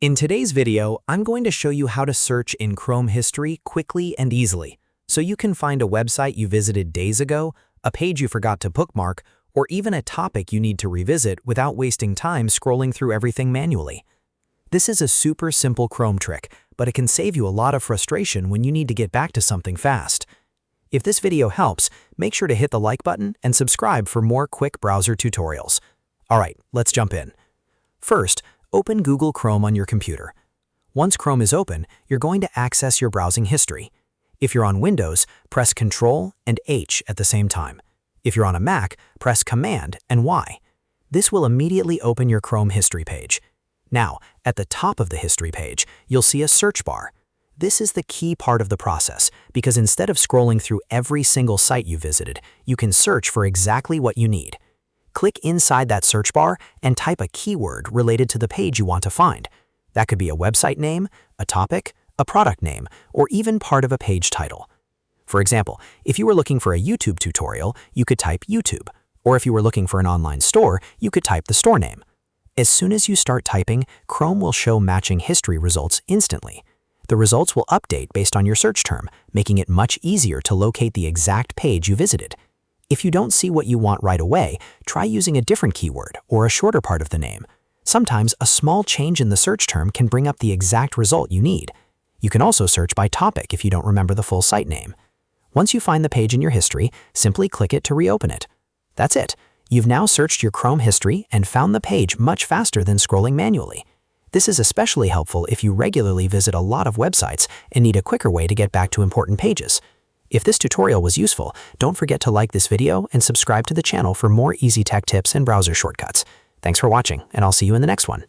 In today's video, I'm going to show you how to search in Chrome history quickly and easily, so you can find a website you visited days ago, a page you forgot to bookmark, or even a topic you need to revisit without wasting time scrolling through everything manually. This is a super simple Chrome trick, but it can save you a lot of frustration when you need to get back to something fast. If this video helps, make sure to hit the like button and subscribe for more quick browser tutorials. Alright, let's jump in. First, open Google Chrome on your computer. Once Chrome is open, you're going to access your browsing history. If you're on Windows, press Ctrl and H at the same time. If you're on a Mac, press Command and Y. This will immediately open your Chrome history page. Now, at the top of the history page, you'll see a search bar. This is the key part of the process, because instead of scrolling through every single site you visited, you can search for exactly what you need. Click inside that search bar and type a keyword related to the page you want to find. That could be a website name, a topic, a product name, or even part of a page title. For example, if you were looking for a YouTube tutorial, you could type YouTube, or if you were looking for an online store, you could type the store name. As soon as you start typing, Chrome will show matching history results instantly. The results will update based on your search term, making it much easier to locate the exact page you visited. If you don't see what you want right away, try using a different keyword or a shorter part of the name. Sometimes a small change in the search term can bring up the exact result you need. You can also search by topic if you don't remember the full site name. Once you find the page in your history, simply click it to reopen it. That's it. You've now searched your Chrome history and found the page much faster than scrolling manually. This is especially helpful if you regularly visit a lot of websites and need a quicker way to get back to important pages. If this tutorial was useful, don't forget to like this video and subscribe to the channel for more easy tech tips and browser shortcuts. Thanks for watching, and I'll see you in the next one.